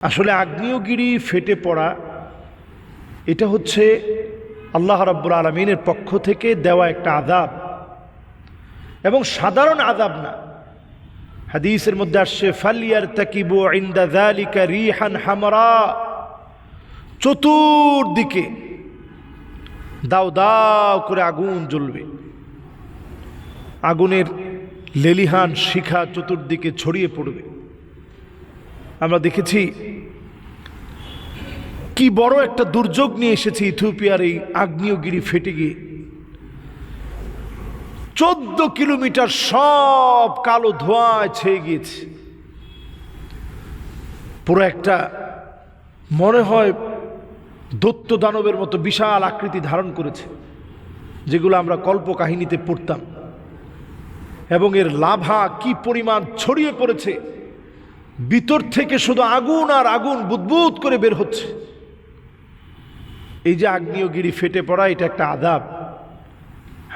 আসলে আগ্নেয়গিরি ফেটে পড়া এটা হচ্ছে আল্লাহ রাব্বুল আলামিনের পক্ষ থেকে দেওয়া একটা আযাব, এবং সাধারণ আযাব না। হাদিসের মধ্যে আসছে ফালিয়ারতাকিবু ইনদা যালিকা রিহান হামরা, চতুর্দিকে দাও দাও করে আগুন জ্বলবে, আগুনের লেলিহান শিখা চতুর্দিকে ছড়িয়ে পড়বে। আমরা দেখেছি কি বড় একটা দুর্যোগ নিয়ে এসেছে ইথিওপিয়ার এই আগ্নেয়গিরি ফেটে গিয়ে 14 কিলোমিটার সব কালো ধোঁয়ায় ছেয়ে গিয়েছে। পুরো একটা মনে হয় দৈত্য দানবের মতো বিশাল আকৃতি ধারণ করেছে, যেগুলো আমরা কল্প কাহিনীতে পড়তাম। এবং এর লাভা কি পরিমাণ ছড়িয়ে পড়েছে, ভিতর থেকে শুধু আগুন আর আগুন বুদবুদ করে বের হচ্ছে। এই যে আগ্নেয়গিরি ফেটে পড়া, এটা একটা আযাব।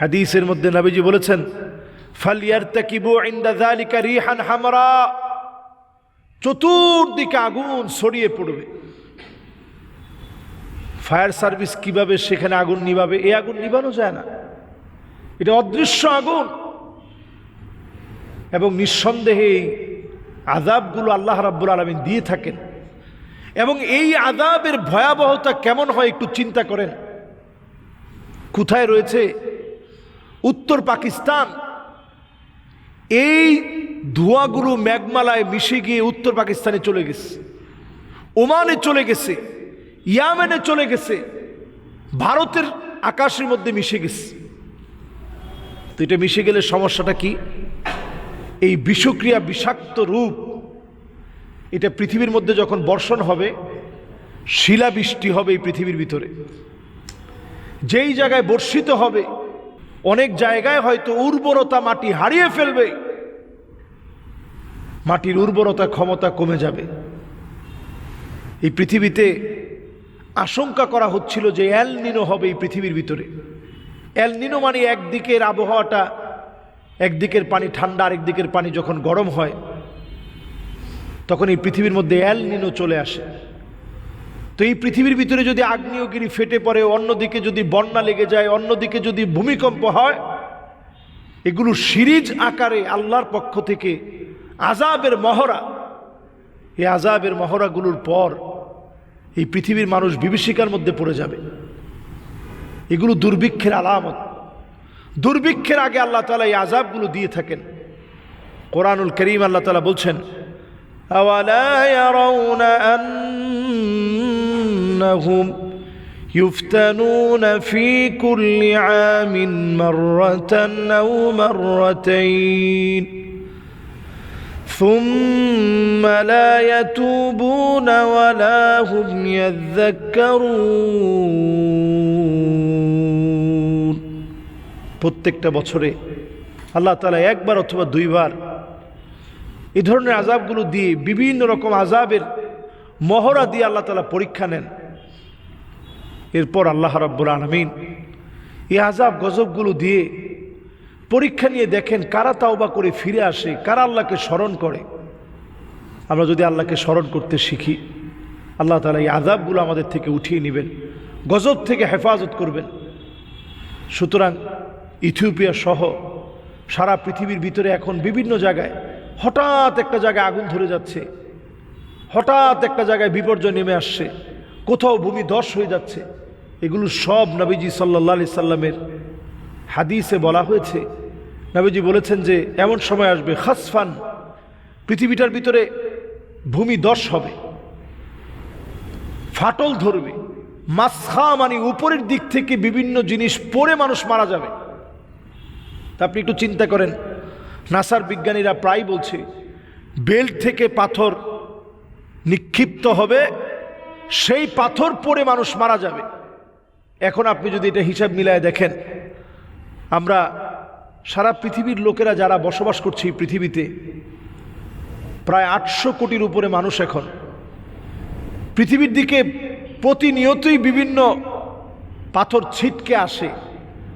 হাদিসের মধ্যে নবীজি বলেছেন ফালিয়ারতাকিবু ইনদা যালিকা রিহান হামরা, চতুর্দিকে আগুন ছড়িয়ে পড়বে। ফায়ার সার্ভিস কিভাবে সেখানে আগুন নিভাবে? এই আগুন নিভানো যায় না, এটা অদৃশ্য আগুন। এবং নিঃসন্দেহে এই আযাবগুলো আল্লাহ রাব্বুল আলামিন দিয়ে থাকেন। এবং এই আযাবের ভয়াবহতা কেমন হয় একটু চিন্তা করেন। কোথায় রয়েছে? উত্তর পাকিস্তান। এই ধোঁয়াগুলো মেঘমালায় মিশে গিয়ে উত্তর পাকিস্তানে চলে গেছে, ওমানে চলে গেছে, ইয়ামেনে চলে গেছে, ভারতের আকাশের মধ্যে মিশে গেছে। তো এটা মিশে গেলে সমস্যাটা কি? এই বিষক্রিয়া বিষাক্ত রূপ এটা পৃথিবীর মধ্যে যখন বর্ষণ হবে, শিলাবৃষ্টি হবে এই পৃথিবীর ভিতরে। যেই জায়গায় বর্ষিত হবে অনেক জায়গায় হয়তো উর্বরতা মাটি হারিয়ে ফেলবে, মাটির উর্বরতা ক্ষমতা কমে যাবে। এই পৃথিবীতে আশঙ্কা করা হচ্ছিল যে এল নিনো হবে এই পৃথিবীর ভিতরে। এল নিনো মানে একদিকের আবহাওয়াটা, একদিকের পানি ঠান্ডা, আরেকদিকের পানি যখন গরম হয়, তখন এই পৃথিবীর মধ্যে এল নিনো চলে আসে। তো এই পৃথিবীর ভিতরে যদি আগ্নেয়গিরি ফেটে পড়ে, অন্যদিকে যদি বন্যা লেগে যায়, অন্যদিকে যদি ভূমিকম্প হয়, এগুলো সিরিজ আকারে আল্লাহর পক্ষ থেকে আযাবের মহড়া। এই আযাবের মহড়াগুলোর পর এই পৃথিবীর মানুষ বিভীষিকার মধ্যে পড়ে যাবে। এগুলো দুর্ভিক্ষের আলামত। দুর্ভিক্ষের আগে আল্লাহ তাআলা এই আযাবগুলো দিয়ে থাকেন। কোরআনুল কারীম আল্লাহ তাআলা বলছেন আওয়ালা ইয়ারাউনা আন্নাহুম ইফতানুনা ফি কুল্লি আমিন মাররাতান আও মাররাতাইন সুম্মা লা ইয়াতুবুনা ওয়া লা হুম ইয়াযাক্কারুন। প্রত্যেকটা বছরে আল্লাহ তাআলা একবার অথবা দুইবার এই ধরনের আযাবগুলো দিয়ে, বিভিন্ন রকম আযাবের মহড়া দিয়ে আল্লাহ তাআলা পরীক্ষা নেন। এরপর আল্লাহ রাব্বুল আলামিন এই আযাব গজবগুলো দিয়ে পরীক্ষা নিয়ে দেখেন কারা তাওবা করে ফিরে আসে, কারা আল্লাহকে স্মরণ করে। আমরা যদি আল্লাহকে স্মরণ করতে শিখি, আল্লাহ তাআলা এই আযাবগুলো আমাদের থেকে উঠিয়ে নেবেন, গজব থেকে হেফাজত করবেন। সুতরাং ইথিওপিয়া সহ সারা পৃথিবীর ভিতরে এখন বিভিন্ন জায়গায় হঠাৎ একটা জায়গায় আগুন ধরে যাচ্ছে, হঠাৎ একটা জায়গায় বিপর্যয় নেমে আসছে, কোথাও ভূমি ধস হয়ে যাচ্ছে। এগুলো সব নবীজি সাল্লাল্লাহু আলাইহি সাল্লামের হাদিসে বলা হয়েছে। নবীজি বলেছেন যে এমন সময় আসবে খাসফান, পৃথিবীটার ভিতরে ভূমি ধস হবে, ফাটল ধরবে, মাসখা মানে উপরের দিক থেকে বিভিন্ন জিনিস পড়ে মানুষ মারা যাবে। তা আপনি একটু চিন্তা করেন, নাসার বিজ্ঞানীরা প্রায় বলছে বেল্ট থেকে পাথর নিক্ষিপ্ত হবে, সেই পাথর পড়ে মানুষ মারা যাবে। এখন আপনি যদি এটা হিসাব মিলায় দেখেন, আমরা সারা পৃথিবীর লোকেরা যারা বসবাস করছে এই পৃথিবীতে, প্রায় 800 কোটির উপরে মানুষ এখন পৃথিবীর দিকে প্রতিনিয়তই বিভিন্ন পাথর ছিটকে আসে।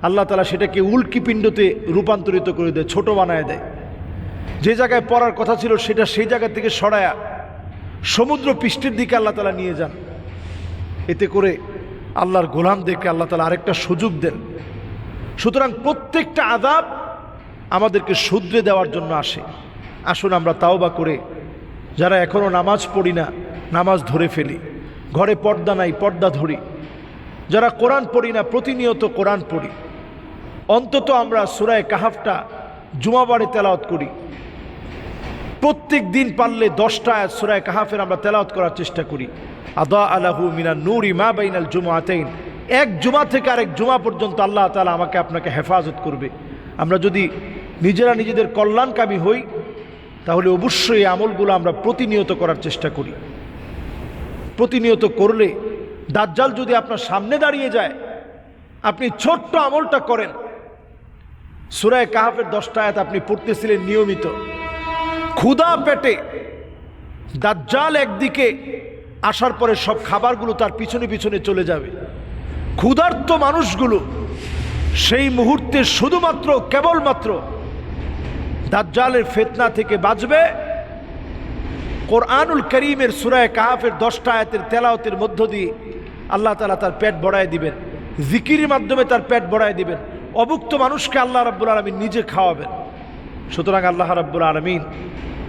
আল্লাহ তাআলা সেটাকে উল্কিপিণ্ডতে রূপান্তরিত করে দেয়, ছোট বানায় দেয়। যে জায়গায় পড়ার কথা ছিল সেটা সেই জায়গা থেকে সরায়া সমুদ্র পৃষ্ঠের দিকে আল্লাহ তাআলা নিয়ে যান। এতে করে আল্লাহর গোলামদেরকে আল্লাহ তাআলা আরেকটা সুযোগ দেন। সুতরাং প্রত্যেকটা আযাব আমাদেরকে শুধরে দেওয়ার জন্য আসে। আসুন আমরা তাওবা করে, যারা এখনও নামাজ পড়ি না নামাজ ধরে ফেলি, ঘরে পর্দা নাই পর্দা ধরি, যারা কোরআন পড়ি না প্রতিনিয়ত কোরআন পড়ি, অন্তত আমরা সূরা কাহাফটা জুমাবারে তেলাওয়াত করি। প্রত্যেক দিন পারলে 10টা আয়াত সূরা কাহাফের আমরা তেলাওয়াত করার চেষ্টা করি। আদা আলাহু মিনান নূরি মা বাইনাল জুমআতাইন, এক জুমা থেকে আরেক জুমা পর্যন্ত আল্লাহ তাআলা আমাকে আপনাকে হেফাজত করবে। আমরা যদি নিজেরা নিজেদের কল্যাণকামী হই তাহলে অবশ্যই এই আমলগুলো আমরা প্রতিনিয়ত করার চেষ্টা করি। প্রতিনিয়ত করলে দাজ্জাল যদি আপনার সামনে দাঁড়িয়ে যায়, আপনি ছোট্ট আমলটা করেন। সূরা কাহাফের 10টা আয়াত আপনি পড়তেছিলেন নিয়মিত, ক্ষুধা পেটে দাজ্জাল একদিকে আসার পরে সব খাবারগুলো তার পিছনে পিছনে চলে যাবে। ক্ষুধার্ত মানুষগুলো সেই মুহূর্তে শুধুমাত্র কেবলমাত্র দাজ্জালের ফিতনা থেকে বাঁচবে। কোরআনুল কারীমের সূরা কাহাফের 10টা আয়াতের তেলাওয়াতের মধ্য দিয়ে আল্লাহ তাআলা তার পেট ভরায় দিবেন, জিকিরের মাধ্যমে তার পেট ভরায় দিবেন। অভুক্ত মানুষকে আল্লাহ রাব্বুল আলামিন নিজে খাওয়াবেন। সুতরাং আল্লাহ রাব্বুল আলামিন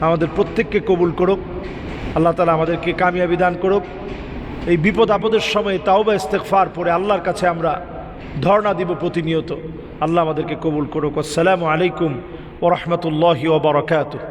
আমাদের প্রত্যেককে কবুল করুক। আল্লাহ তাআলা আমাদেরকে কামিয়াবি দান করুক। এই বিপদ আপদের সময় তাওবা ইস্তেগফার পড়ে আল্লাহর কাছে আমরা ধর্ণা দিব প্রতিনিয়ত। আল্লাহ আমাদেরকে কবুল করুক। আসসালামু আলাইকুম ওয়া রাহমাতুল্লাহি ওয়া বারাকাতুহু।